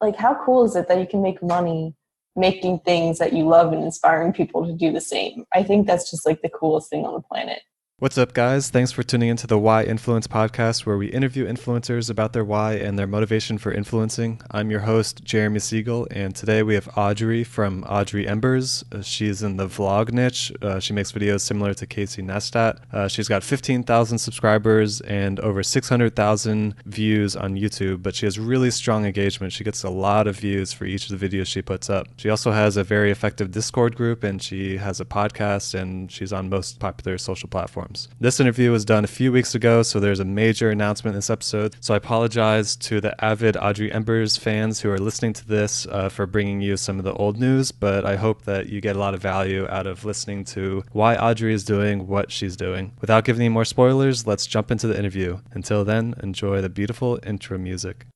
Like, how cool is it that you can make money making things that you love and inspiring people to do the same? I think that's just like the coolest thing on the planet. What's up, guys? Thanks for tuning into the Why Influence podcast, where we interview influencers about their why and their motivation for influencing. I'm your host, Jeremy Siegel, and today we have Audrey from Audrey EMBERs. She's in the vlog niche. She makes videos similar to Casey Neistat. She's got 15,000 subscribers and over 600,000 views on YouTube, but she has really strong engagement. She gets a lot of views for each of the videos she puts up. She also has a very effective Discord group, and she has a podcast, and she's on most popular social platforms. This interview was done a few weeks ago, so there's a major announcement in this episode. So I apologize to the avid Audrey EMBERs fans who are listening to this for bringing you some of the old news, but I hope that you get a lot of value out of listening to why Audrey is doing what she's doing. Without giving any more spoilers, let's jump into the interview. Until then, enjoy the beautiful intro music.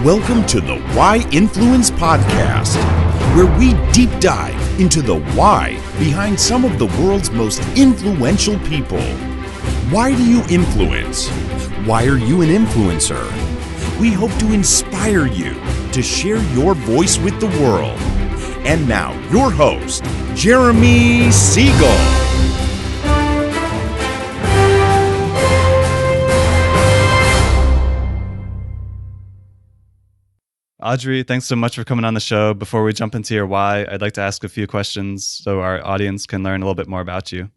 Welcome to the Why Influence podcast, where we deep dive into the why behind some of the world's most influential people. Why do you influence? Why are you an influencer? We hope to inspire you to share your voice with the world. And now, your host, Jeremy Siegel. Audrey, thanks so much for coming on the show. Before we jump into your why, I'd like to ask a few questions so our audience can learn a little bit more about you.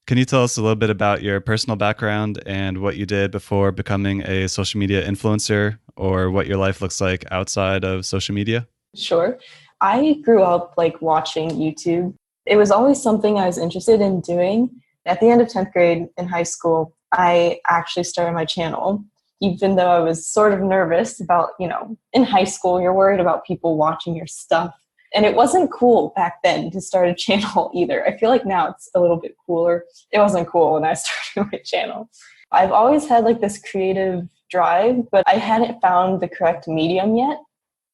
Can you tell us a little bit about your personal background and what you did before becoming a social media influencer, or what your life looks like outside of social media? Sure. I grew up watching YouTube. It was always something I was interested in doing. At the end of 10th grade in high school, I actually started my channel. Even though I was sort of nervous about, in high school, you're worried about people watching your stuff. And it wasn't cool back then to start a channel either. I feel like now it's a little bit cooler. It wasn't cool when I started my channel. I've always had this creative drive, but I hadn't found the correct medium yet.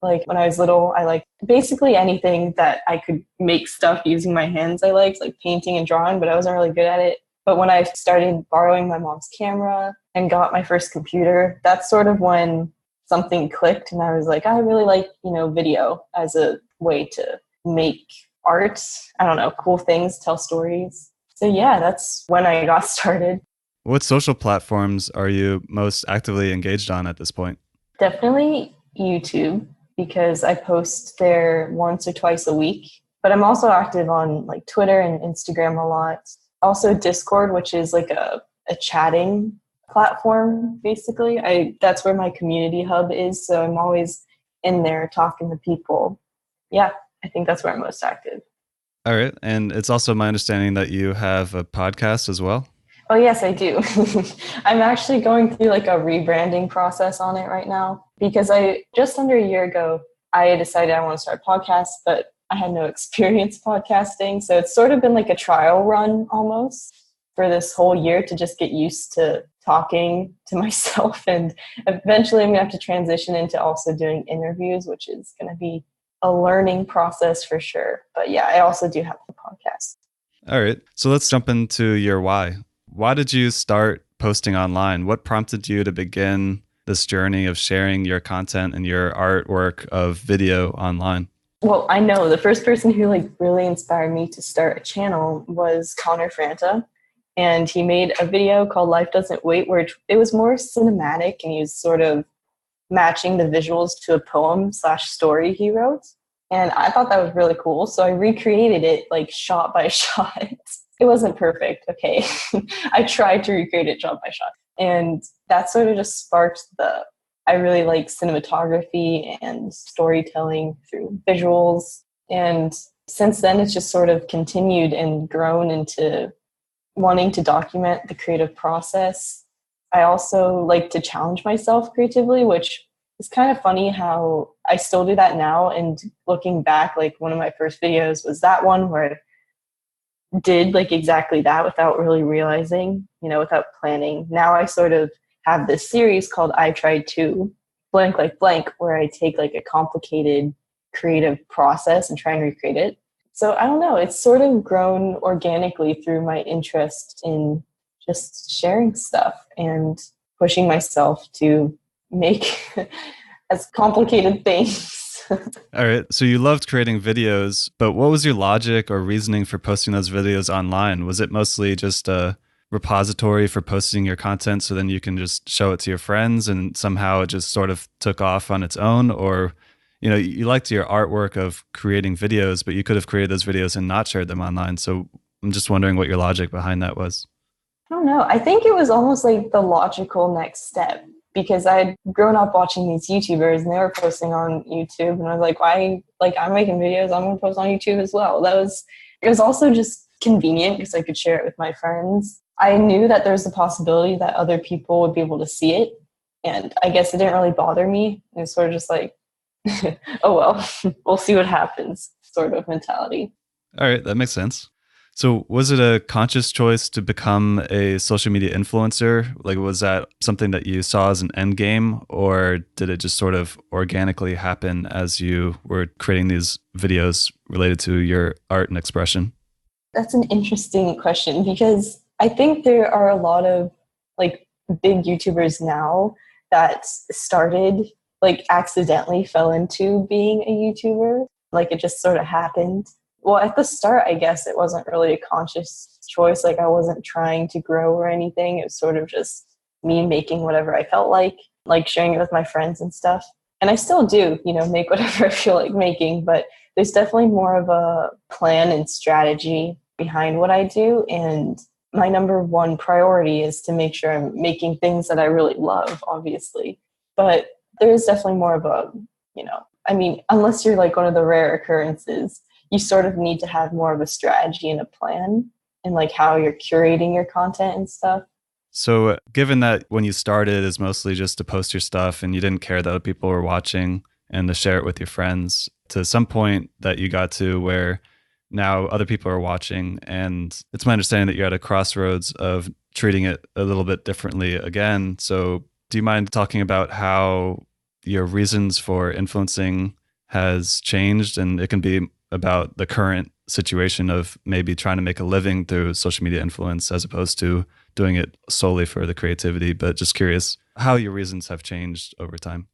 When I was little, I liked basically anything that I could make stuff using my hands. I liked painting and drawing, but I wasn't really good at it. But when I started borrowing my mom's camera and got my first computer, that's sort of when something clicked, and I was like, I really like, video as a way to make art. I don't know, cool things, tell stories. So yeah, that's when I got started. What social platforms are you most actively engaged on at this point? Definitely YouTube, because I post there once or twice a week. But I'm also active on Twitter and Instagram a lot. Also Discord, which is a chatting platform, basically. That's where my community hub is, so I'm always in there talking to people. Yeah, I think that's where I'm most active. All right, and it's also my understanding that you have a podcast as well? Oh, yes, I do. I'm actually going through a rebranding process on it right now, because just under a year ago, I decided I want to start a podcast, but I had no experience podcasting. So it's sort of been a trial run almost for this whole year to just get used to talking to myself. And eventually I'm going to have to transition into also doing interviews, which is going to be a learning process for sure. But yeah, I also do have a podcast. All right. So let's jump into your why. Why did you start posting online? What prompted you to begin this journey of sharing your content and your artwork of video online? Well, I know the first person who really inspired me to start a channel was ConnorFranta. And he made a video called Life Doesn't Wait, where it was more cinematic, and he was sort of matching the visuals to a poem/story he wrote. And I thought that was really cool. So I recreated it shot by shot. It wasn't perfect, okay? I tried to recreate it shot by shot. And that sort of just sparked I really like cinematography and storytelling through visuals. And since then, it's just sort of continued and grown into wanting to document the creative process. I also like to challenge myself creatively, which is kind of funny how I still do that now. And looking back, one of my first videos was that one where I did exactly that without really realizing, without planning. Now I sort of have this series called I Tried To, blank like blank, where I take a complicated creative process and try and recreate it. So I don't know, it's sort of grown organically through my interest in just sharing stuff and pushing myself to make as complicated things. All right. So you loved creating videos, but what was your logic or reasoning for posting those videos online? Was it mostly just a repository for posting your content so then you can just show it to your friends and somehow it just sort of took off on its own? Or, you liked your artwork of creating videos, but you could have created those videos and not shared them online. So I'm just wondering what your logic behind that was. I don't know. I think it was almost like the logical next step, because I'd grown up watching these YouTubers and they were posting on YouTube, and I was like, why, like, I'm making videos, I'm going to post on YouTube as well. It was also just convenient because I could share it with my friends. I knew that there was the possibility that other people would be able to see it, and I guess it didn't really bother me. It was sort of just like, oh, well, we'll see what happens sort of mentality. All right, that makes sense. So was it a conscious choice to become a social media influencer? Like, was that something that you saw as an end game, or did it just sort of organically happen as you were creating these videos related to your art and expression? That's an interesting question, because I think there are a lot of like big YouTubers now that started, like, accidentally fell into being a YouTuber. Like, it just sort of happened. Well, at the start, I guess it wasn't really a conscious choice. Like, I wasn't trying to grow or anything. It was sort of just me making whatever I felt like sharing it with my friends and stuff. And I still do, make whatever I feel like making, but there's definitely more of a plan and strategy behind what I do. And my number one priority is to make sure I'm making things that I really love, obviously. But there is definitely more of a, unless you're like one of the rare occurrences, you sort of need to have more of a strategy and a plan and like how you're curating your content and stuff. So given that when you started is mostly just to post your stuff and you didn't care that other people were watching and to share it with your friends, to some point that you got to where now other people are watching, and it's my understanding that you're at a crossroads of treating it a little bit differently again. So do you mind talking about how your reasons for influencing has changed? And it can be about the current situation of maybe trying to make a living through social media influence as opposed to doing it solely for the creativity, but just curious how your reasons have changed over time.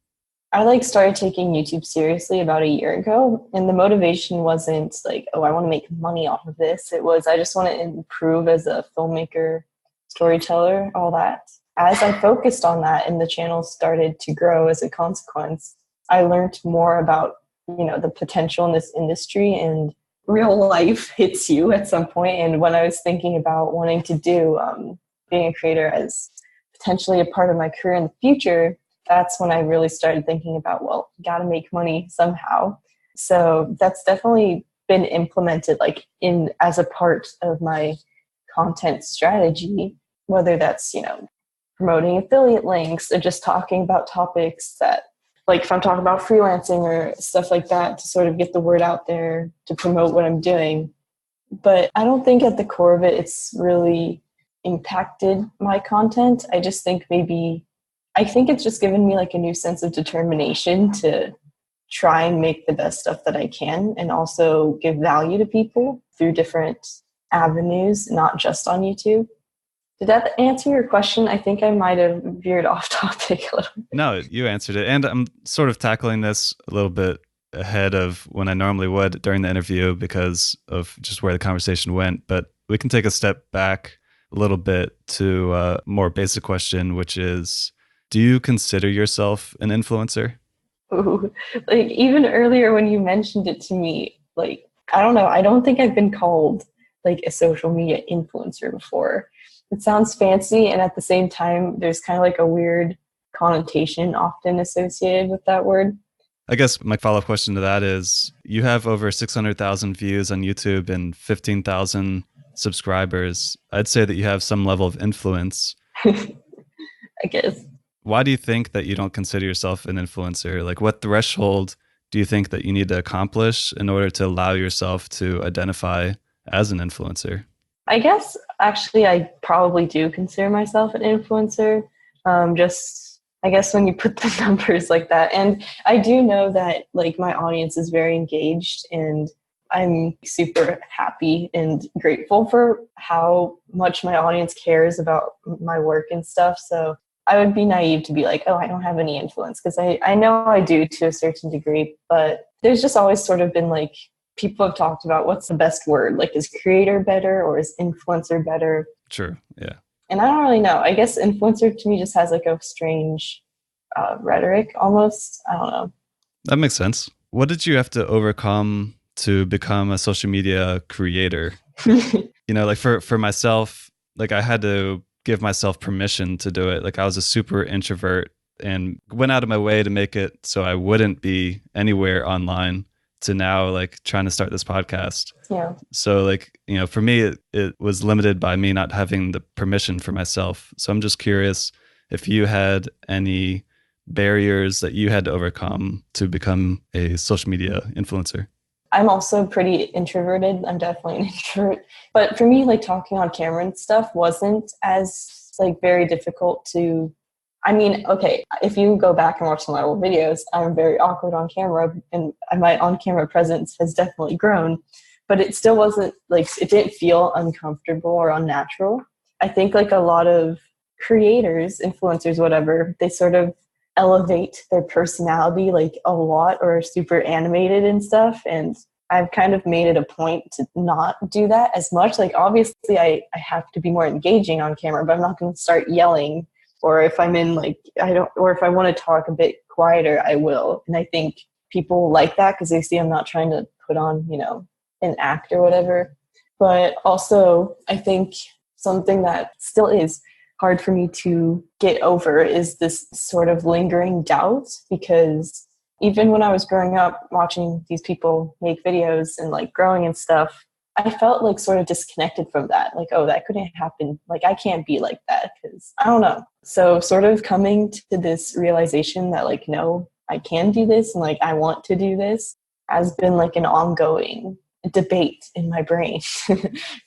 I started taking YouTube seriously about a year ago, and the motivation wasn't like, oh, I want to make money off of this. It was, I just want to improve as a filmmaker, storyteller, all that. As I focused on that and the channel started to grow as a consequence, I learned more about the potential in this industry, and real life hits you at some point. And when I was thinking about wanting to do being a creator as potentially a part of my career in the future, that's when I really started thinking about, well, gotta make money somehow. So that's definitely been implemented as a part of my content strategy, whether that's, promoting affiliate links or just talking about topics that, like, if I'm talking about freelancing or stuff like that, to sort of get the word out there to promote what I'm doing. But I don't think at the core of it, it's really impacted my content. I just think I think it's just given me a new sense of determination to try and make the best stuff that I can and also give value to people through different avenues, not just on YouTube. Did that answer your question? I think I might have veered off topic a little bit. No, you answered it. And I'm sort of tackling this a little bit ahead of when I normally would during the interview because of just where the conversation went. But we can take a step back a little bit to a more basic question, which is, do you consider yourself an influencer? Ooh, even earlier when you mentioned it to me, I don't know. I don't think I've been called a social media influencer before. It sounds fancy, and at the same time, there's kind of a weird connotation often associated with that word. I guess my follow-up question to that is, you have over 600,000 views on YouTube and 15,000 subscribers. I'd say that you have some level of influence. I guess. Why do you think that you don't consider yourself an influencer? What threshold do you think that you need to accomplish in order to allow yourself to identify as an influencer? I guess actually I probably do consider myself an influencer. I guess when you put the numbers like that. And I do know that my audience is very engaged, and I'm super happy and grateful for how much my audience cares about my work and stuff. So I would be naive to be like, oh, I don't have any influence, because I know I do to a certain degree, but there's just always sort of been like, people have talked about what's the best word, like is creator better or is influencer better? Sure. Yeah. And I don't really know. I guess influencer to me just has like a strange rhetoric almost. I don't know. That makes sense. What did you have to overcome to become a social media creator? Like for myself, like I had to give myself permission to do it. Like I was a super introvert and went out of my way to make it so I wouldn't be anywhere online, to now like trying to start this podcast. Yeah. So like, for me, it was limited by me not having the permission for myself. So I'm just curious if you had any barriers that you had to overcome to become a social media influencer. I'm also pretty introverted. I'm definitely an introvert. But for me, like talking on camera and stuff wasn't as like very difficult to, I mean, okay, if you go back and watch some of my old videos, I'm very awkward on camera and my on-camera presence has definitely grown, but it still wasn't like, it didn't feel uncomfortable or unnatural. I think like a lot of creators, influencers, whatever, they sort of elevate their personality like a lot or are super animated and stuff. And I've kind of made it a point to not do that as much. Like obviously I have to be more engaging on camera, but I'm not going to start yelling. Or if I'm in like, or if I want to talk a bit quieter, I will. And I think people like that because they see I'm not trying to put on, an act or whatever. But also I think something that still is hard for me to get over is this sort of lingering doubt, because even when I was growing up watching these people make videos and like growing and stuff, I felt like sort of disconnected from that. Like, oh, that couldn't happen. Like, I can't be like that because I don't know. So sort of coming to this realization that like, no, I can do this and like, I want to do this has been like an ongoing debate in my brain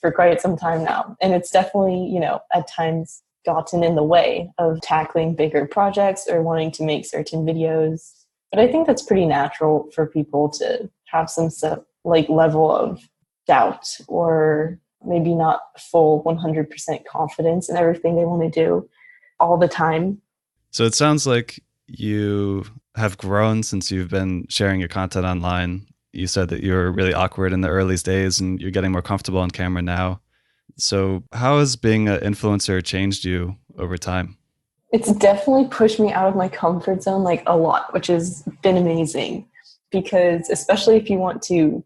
for quite some time now. And it's definitely, at times gotten in the way of tackling bigger projects or wanting to make certain videos. But I think that's pretty natural for people to have some like level of doubt or maybe not full 100% confidence in everything they want to do all the time. So it sounds like you have grown since you've been sharing your content online. You said that you were really awkward in the early days and you're getting more comfortable on camera now. So how has being an influencer changed you over time? It's definitely pushed me out of my comfort zone like a lot, which has been amazing, because especially if you want to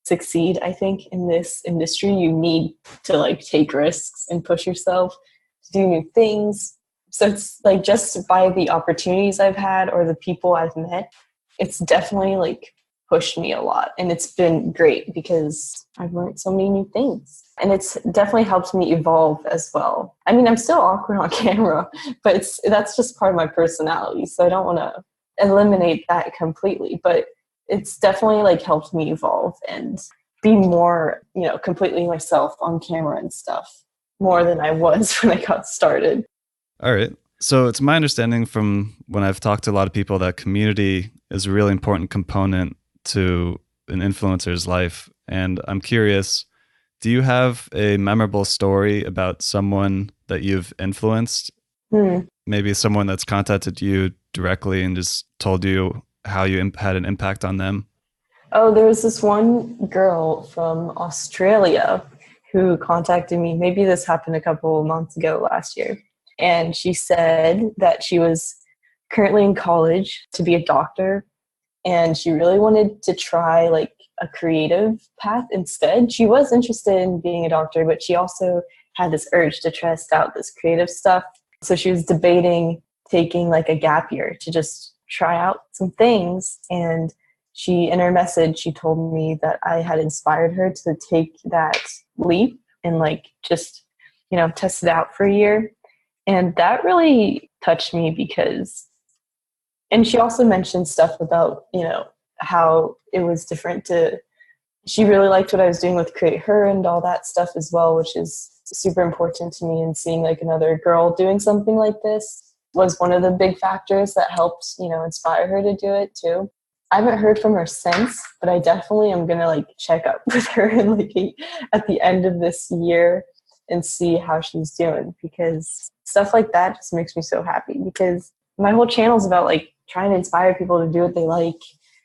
succeed, I think in this industry, you need to like take risks and push yourself to do new things. So it's like just by the opportunities I've had or the people I've met, it's definitely like pushed me a lot. And it's been great because I've learned so many new things. And it's definitely helped me evolve as well. I mean, I'm still awkward on camera, but that's just part of my personality. So I don't want to eliminate that completely, but it's definitely like helped me evolve and be more, completely myself on camera and stuff, more than I was when I got started. All right. So it's my understanding from when I've talked to a lot of people that community is a really important component to an influencer's life. And I'm curious, do you have a memorable story about someone that you've influenced? Maybe someone that's contacted you directly and just told you how you had an impact on them? Oh, there was this one girl from Australia who contacted me. Maybe this happened a couple of months ago last year. And she said that she was currently in college to be a doctor. And she really wanted to try like a creative path instead. She was interested in being a doctor, but she also had this urge to test out this creative stuff. So she was debating taking like a gap year to just try out some things. And in her message, she told me that I had inspired her to take that leap and like just, test it out for a year. And that really touched me and she also mentioned stuff about, how it was different she really liked what I was doing with Create Her and all that stuff as well, which is super important to me. And seeing like another girl doing something like this was one of the big factors that helped, inspire her to do it too. I haven't heard from her since, but I definitely am going to like check up with her in at the end of this year and see how she's doing, because stuff like that just makes me so happy, because my whole channel is about like trying to inspire people to do what they like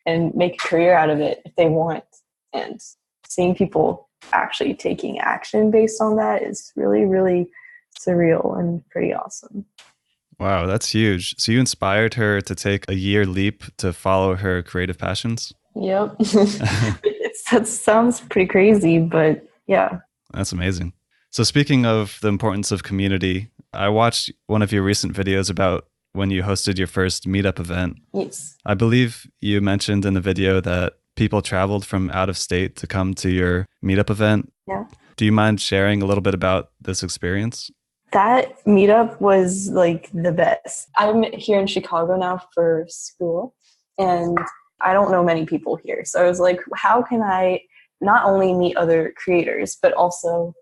and make a career out of it if they want. And seeing people actually taking action based on that is really, really surreal and pretty awesome. Wow, that's huge. So you inspired her to take a year leap to follow her creative passions? Yep. That sounds pretty crazy, but yeah. That's amazing. So speaking of the importance of community, I watched one of your recent videos about when you hosted your first meetup event. Yes. I believe you mentioned in the video that people traveled from out of state to come to your meetup event. Yeah. Do you mind sharing a little bit about this experience? That meetup was like the best. I'm here in Chicago now for school, and I don't know many people here. So I was like, how can I not only meet other creators, but also,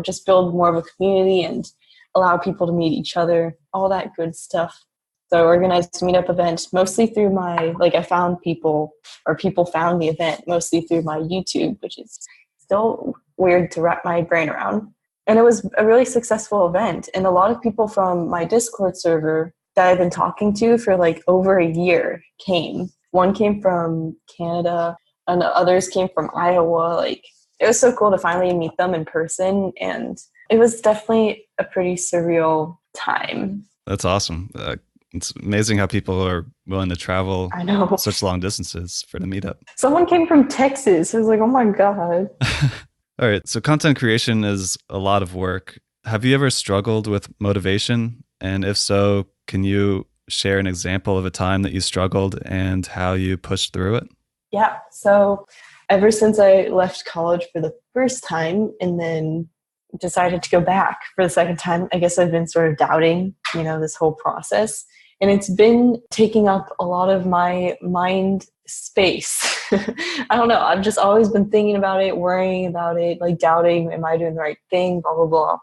just build more of a community and allow people to meet each other, all that good stuff. So I organized a meetup event mostly through I found people, or people found the event mostly through my YouTube, which is still weird to wrap my brain around. And it was a really successful event. And a lot of people from my Discord server that I've been talking to for like over a year came. One came from Canada and others came from Iowa. Like, it was so cool to finally meet them in person. And it was definitely a pretty surreal time. That's awesome. It's amazing how people are willing to travel such long distances for the meetup. Someone came from Texas. I was like, oh my God. All right. So content creation is a lot of work. Have you ever struggled with motivation? And if so, can you share an example of a time that you struggled and how you pushed through it? Yeah. So ever since I left college for the first time and then decided to go back for the second time, I guess I've been sort of doubting, this whole process. And it's been taking up a lot of my mind space. I don't know. I've just always been thinking about it, worrying about it, like doubting, am I doing the right thing, blah, blah, blah.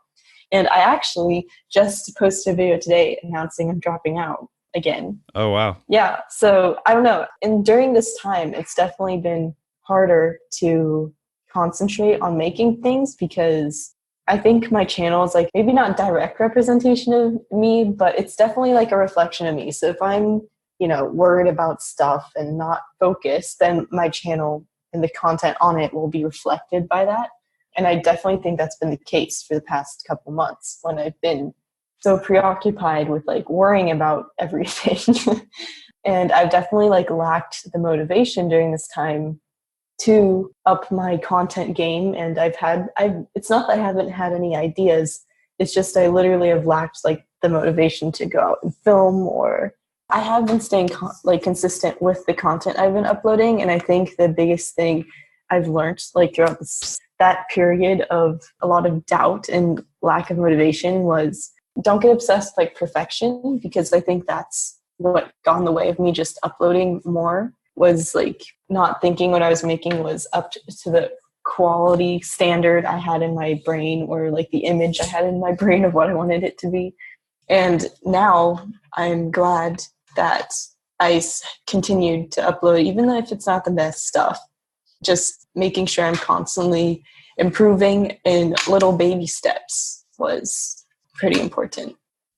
And I actually just posted a video today announcing I'm dropping out again. Oh, wow. Yeah. So I don't know. And during this time, it's definitely been harder to concentrate on making things, because I think my channel is like maybe not direct representation of me, but it's definitely like a reflection of me. So if I'm, worried about stuff and not focused, then my channel and the content on it will be reflected by that. And I definitely think that's been the case for the past couple months when I've been so preoccupied with like worrying about everything. And I've definitely like lacked the motivation during this time to up my content game. And it's not that I haven't had any ideas. It's just I literally have lacked like the motivation to go out and film, or I have been staying consistent with the content I've been uploading. And I think the biggest thing I've learned like throughout that period of a lot of doubt and lack of motivation was don't get obsessed with like perfection, because I think that's what got in the way of me just uploading more, was like not thinking what I was making was up to the quality standard I had in my brain, or like the image I had in my brain of what I wanted it to be. And now I'm glad that I continued to upload, even if it's not the best stuff, just making sure I'm constantly improving in little baby steps was pretty important.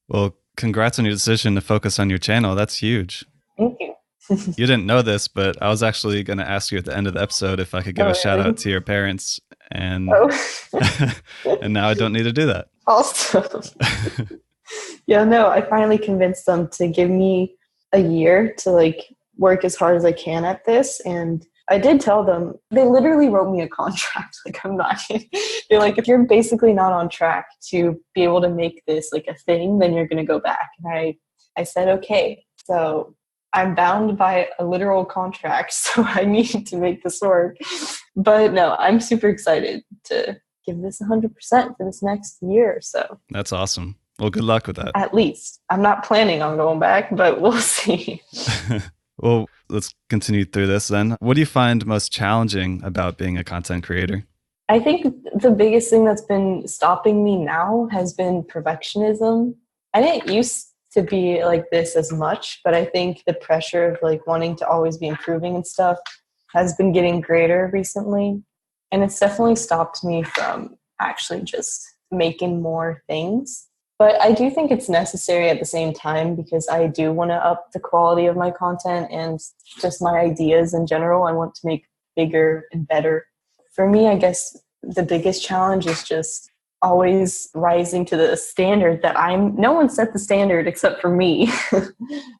Well, congrats on your decision to focus on your channel. That's huge. Thank you. You didn't know this, but I was actually going to ask you at the end of the episode if I could give a shout out to your parents, and and now I don't need to do that. Awesome. Yeah, no, I finally convinced them to give me a year to like work as hard as I can at this. And I did tell them, they literally wrote me a contract. Like, I'm not kidding. They're like, if you're basically not on track to be able to make this like a thing, then you're going to go back. And I said, okay. So I'm bound by a literal contract, so I need to make this work. But no, I'm super excited to give this 100% for this next year or so. That's awesome. Well, good luck with that. At least. I'm not planning on going back, but we'll see. Well, let's continue through this then. What do you find most challenging about being a content creator? I think the biggest thing that's been stopping me now has been perfectionism. I didn't used to be like this as much, but I think the pressure of like wanting to always be improving and stuff has been getting greater recently. And it's definitely stopped me from actually just making more things. But I do think it's necessary at the same time because I do want to up the quality of my content and just my ideas in general. I want to make bigger and better. For me, I guess the biggest challenge is just always rising to the standard that no one set the standard except for me.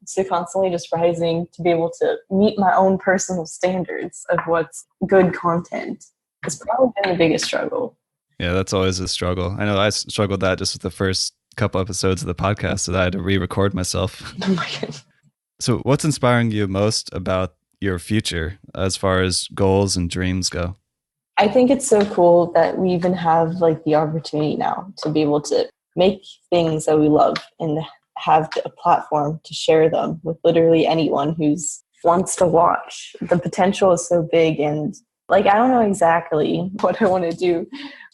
So constantly just rising to be able to meet my own personal standards of what's good content has probably been the biggest struggle. Yeah, that's always a struggle. I know I struggled that just with the first couple episodes of the podcast that I had to re-record myself. Oh my goodness. So what's inspiring you most about your future as far as goals and dreams go? I think it's so cool that we even have like the opportunity now to be able to make things that we love and have a platform to share them with literally anyone who's wants to watch. The potential is so big, and like I don't know exactly what I want to do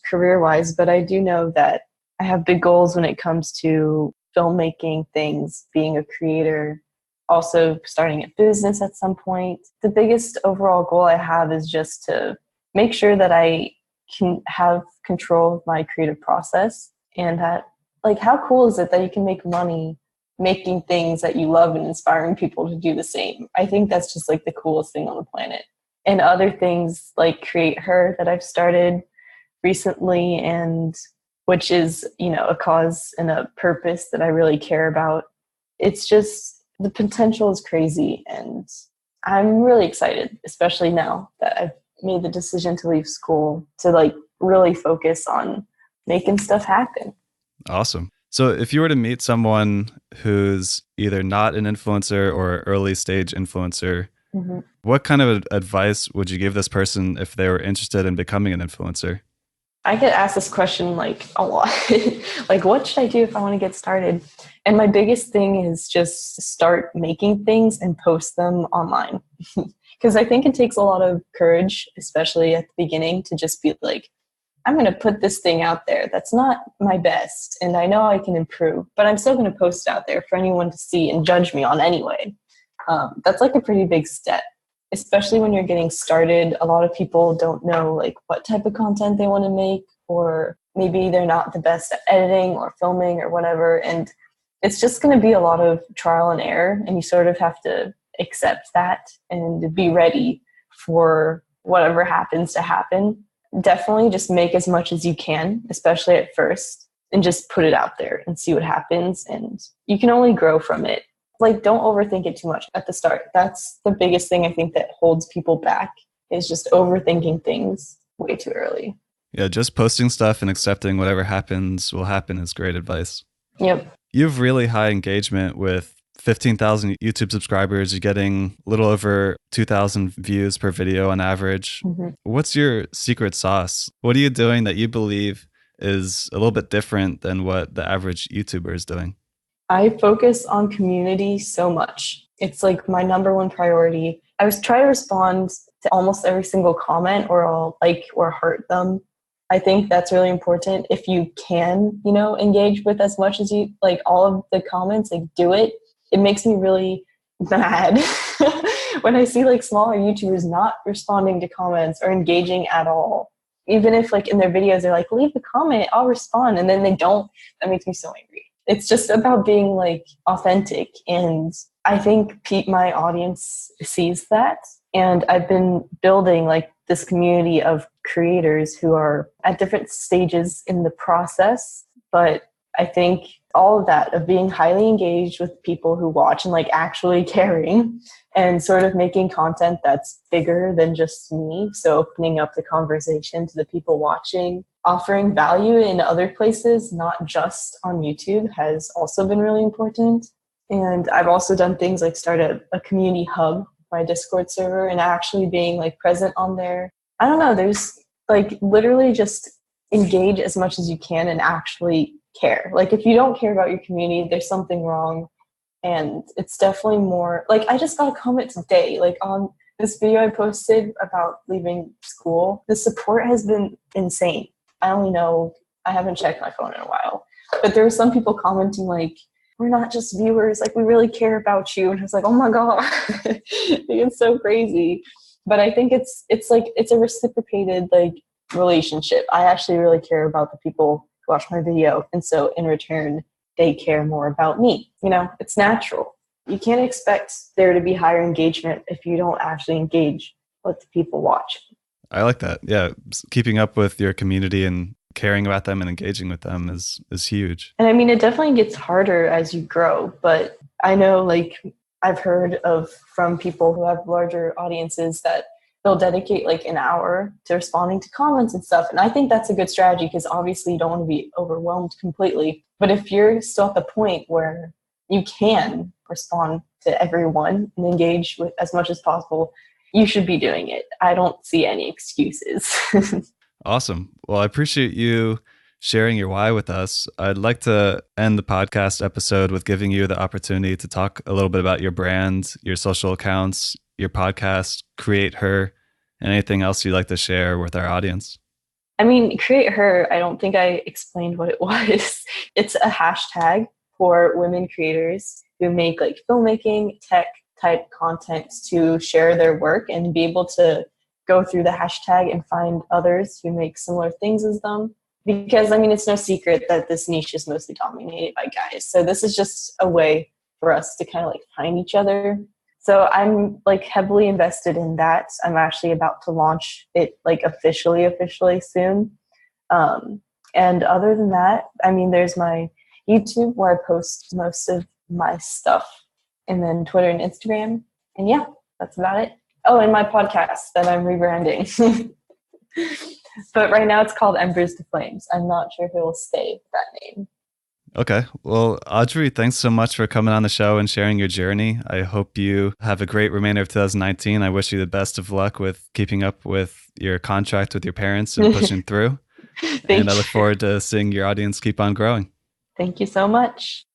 career-wise, but I do know that I have big goals when it comes to filmmaking things, being a creator, also starting a business at some point. The biggest overall goal I have is just to make sure that I can have control of my creative process, and that, like, how cool is it that you can make money making things that you love and inspiring people to do the same? I think that's just like the coolest thing on the planet. And other things like Create Her that I've started recently, and which is, a cause and a purpose that I really care about. It's just, the potential is crazy, and I'm really excited, especially now that I've made the decision to leave school to like really focus on making stuff happen. Awesome. So if you were to meet someone who's either not an influencer or early stage influencer, what kind of advice would you give this person if they were interested in becoming an influencer? I get asked this question like a lot. Like, what should I do if I want to get started? And my biggest thing is just start making things and post them online. Because I think it takes a lot of courage, especially at the beginning, to just be like, I'm going to put this thing out there that's not my best, and I know I can improve, but I'm still going to post it out there for anyone to see and judge me on anyway. That's like a pretty big step, especially when you're getting started. A lot of people don't know like what type of content they want to make, or maybe they're not the best at editing or filming or whatever. And it's just going to be a lot of trial and error, and you sort of have to accept that and be ready for whatever happens to happen. Definitely just make as much as you can, especially at first, and just put it out there and see what happens. And you can only grow from it. Like, don't overthink it too much at the start. That's the biggest thing I think that holds people back, is just overthinking things way too early. Yeah, just posting stuff and accepting whatever happens will happen is great advice. Yep. You have really high engagement with 15,000 YouTube subscribers. You're getting a little over 2,000 views per video on average. What's your secret sauce? What are you doing that you believe is a little bit different than what the average YouTuber is doing? I focus on community so much. It's like my number one priority. I was trying to respond to almost every single comment, or I'll like or heart them. I think that's really important. If you can, engage with as much as you like all of the comments, like do it. It makes me really mad when I see like smaller YouTubers not responding to comments or engaging at all. Even if like in their videos they're like, leave a comment, I'll respond, and then they don't. That makes me so angry. It's just about being like authentic, and I think my audience sees that. And I've been building like this community of creators who are at different stages in the process, but I think all of that, of being highly engaged with people who watch and like actually caring, and sort of making content that's bigger than just me. So opening up the conversation to the people watching, offering value in other places, not just on YouTube, has also been really important. And I've also done things like start a community hub, my Discord server, and actually being like present on there. I don't know, there's like literally just engage as much as you can and actually care. Like if you don't care about your community, there's something wrong. And it's definitely more like, I just got a comment today, like on this video I posted about leaving school. The support has been insane. I only know, I haven't checked my phone in a while, but there were some people commenting like, we're not just viewers, like we really care about you. And I was like, oh my God, it's so crazy. But I think it's like, it's a reciprocated like relationship. I actually really care about the people watch my video. And so in return, they care more about me. You know, it's natural. You can't expect there to be higher engagement if you don't actually engage with the people watching. I like that. Yeah. Keeping up with your community and caring about them and engaging with them is huge. And I mean, it definitely gets harder as you grow, but I know, like, I've heard of from people who have larger audiences that they'll dedicate like an hour to responding to comments and stuff. And I think that's a good strategy because obviously you don't want to be overwhelmed completely. But if you're still at the point where you can respond to everyone and engage with as much as possible, you should be doing it. I don't see any excuses. Awesome. Well, I appreciate you sharing your why with us. I'd like to end the podcast episode with giving you the opportunity to talk a little bit about your brand, your social accounts, your podcast, Create Her, and anything else you'd like to share with our audience. I mean, Create Her, I don't think I explained what it was. It's a hashtag for women creators who make like filmmaking, tech type content to share their work and be able to go through the hashtag and find others who make similar things as them. Because, I mean, it's no secret that this niche is mostly dominated by guys. So this is just a way for us to kind of like find each other. So I'm like heavily invested in that. I'm actually about to launch it like officially soon. And other than that, I mean, there's my YouTube where I post most of my stuff, and then Twitter and Instagram. And yeah, that's about it. Oh, and my podcast that I'm rebranding. But right now it's called Embers to Flames. I'm not sure if it will stay with that name. Okay. Well, Audrey, thanks so much for coming on the show and sharing your journey. I hope you have a great remainder of 2019. I wish you the best of luck with keeping up with your contract with your parents and pushing through. And I look forward to seeing your audience keep on growing. Thank you so much.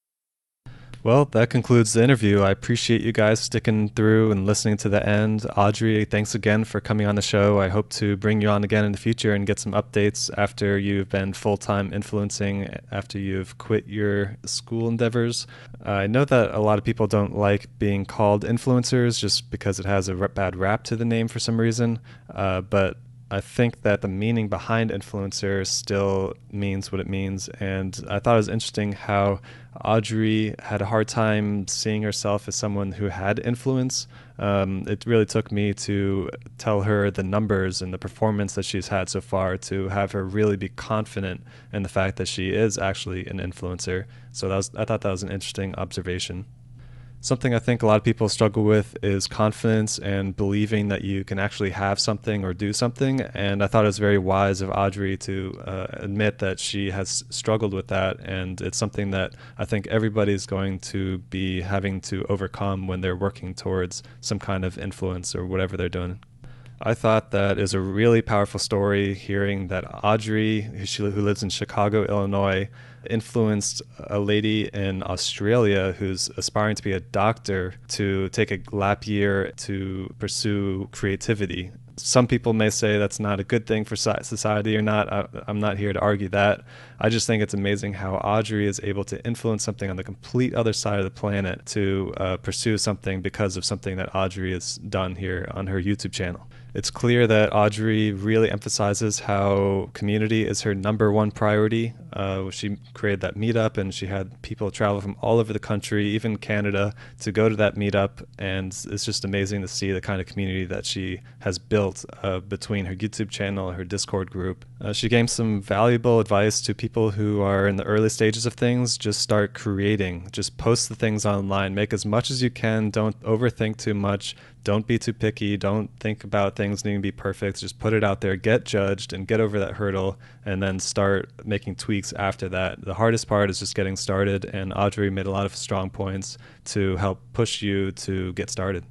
Well, that concludes the interview. I appreciate you guys sticking through and listening to the end. Audrey, thanks again for coming on the show. I hope to bring you on again in the future and get some updates after you've been full-time influencing, after you've quit your school endeavors. I know that a lot of people don't like being called influencers just because it has a bad rap to the name for some reason, but I think that the meaning behind influencer still means what it means. And I thought it was interesting how Audrey had a hard time seeing herself as someone who had influence. It really took me to tell her the numbers and the performance that she's had so far to have her really be confident in the fact that she is actually an influencer. So I thought that was an interesting observation. Something I think a lot of people struggle with is confidence and believing that you can actually have something or do something. And I thought it was very wise of Audrey to admit that she has struggled with that. And it's something that I think everybody's going to be having to overcome when they're working towards some kind of influence or whatever they're doing. I thought that is a really powerful story, hearing that Audrey, who lives in Chicago, Illinois, influenced a lady in Australia who's aspiring to be a doctor to take a gap year to pursue creativity. Some people may say that's not a good thing for society or not. I'm not here to argue that. I just think it's amazing how Audrey is able to influence something on the complete other side of the planet to pursue something because of something that Audrey has done here on her YouTube channel. It's clear that Audrey really emphasizes how community is her number one priority. She created that meetup and she had people travel from all over the country, even Canada, to go to that meetup. And it's just amazing to see the kind of community that she has built between her YouTube channel and her Discord group. She gave some valuable advice to people who are in the early stages of things. Just start creating. Just post the things online. Make as much as you can. Don't overthink too much. Don't be too picky. Don't think about things needing to be perfect. Just put it out there, get judged, and get over that hurdle, and then start making tweaks after that. The hardest part is just getting started, and Audrey made a lot of strong points to help push you to get started.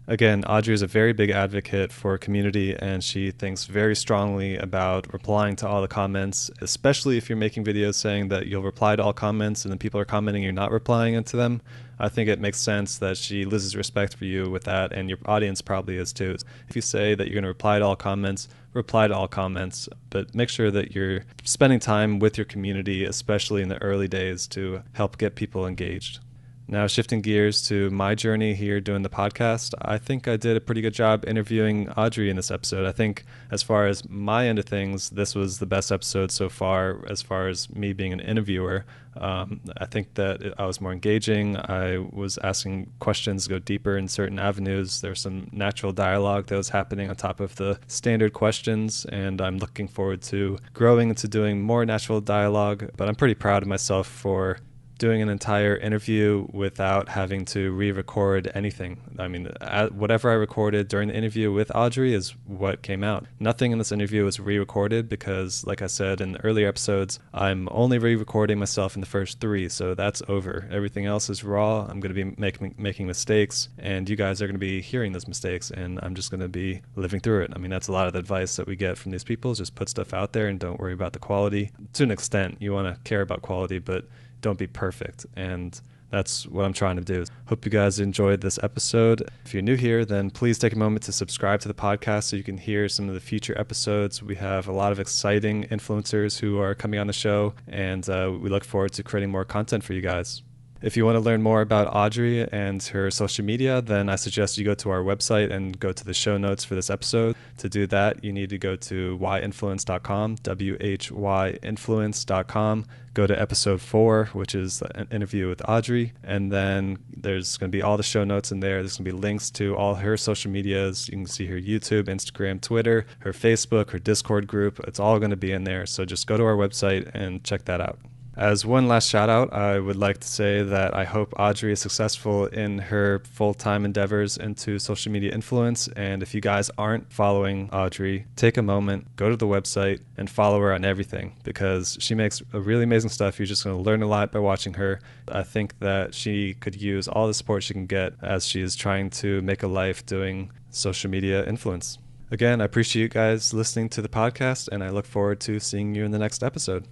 Again, Audrey is a very big advocate for community, and she thinks very strongly about replying to all the comments, especially if you're making videos saying that you'll reply to all comments and then people are commenting and you're not replying to them. I think it makes sense that she loses respect for you with that, and your audience probably is too. If you say that you're going to reply to all comments, reply to all comments, but make sure that you're spending time with your community, especially in the early days, to help get people engaged. Now, shifting gears to my journey here doing the podcast, I think I did a pretty good job interviewing Audrey in this episode. I think as far as my end of things, this was the best episode so far as me being an interviewer. I think that I was more engaging. I was asking questions to go deeper in certain avenues. There's some natural dialogue that was happening on top of the standard questions, and I'm looking forward to growing into doing more natural dialogue. But I'm pretty proud of myself for doing an entire interview without having to re-record anything. I mean, whatever I recorded during the interview with Audrey is what came out. Nothing in this interview was re-recorded because, like I said in the earlier episodes, I'm only re-recording myself in the first 3, so that's over. Everything else is raw. I'm going to be making mistakes, and you guys are going to be hearing those mistakes, and I'm just going to be living through it. I mean, that's a lot of the advice that we get from these people, is just put stuff out there and don't worry about the quality. To an extent, you want to care about quality, but don't be perfect, and that's what I'm trying to do. Hope you guys enjoyed this episode. If you're new here, then please take a moment to subscribe to the podcast so you can hear some of the future episodes. We have a lot of exciting influencers who are coming on the show, and we look forward to creating more content for you guys. If you want to learn more about Audrey and her social media, then I suggest you go to our website and go to the show notes for this episode. To do that, you need to go to whyinfluence.com, whyinfluence.com. Go to episode 4, which is an interview with Audrey, and then there's going to be all the show notes in there. There's going to be links to all her social medias. You can see her YouTube, Instagram, Twitter, her Facebook, her Discord group. It's all going to be in there, so just go to our website and check that out. As one last shout out, I would like to say that I hope Audrey is successful in her full-time endeavors into social media influence. And if you guys aren't following Audrey, take a moment, go to the website and follow her on everything, because she makes a really amazing stuff. You're just going to learn a lot by watching her. I think that she could use all the support she can get as she is trying to make a life doing social media influence. Again, I appreciate you guys listening to the podcast, and I look forward to seeing you in the next episode.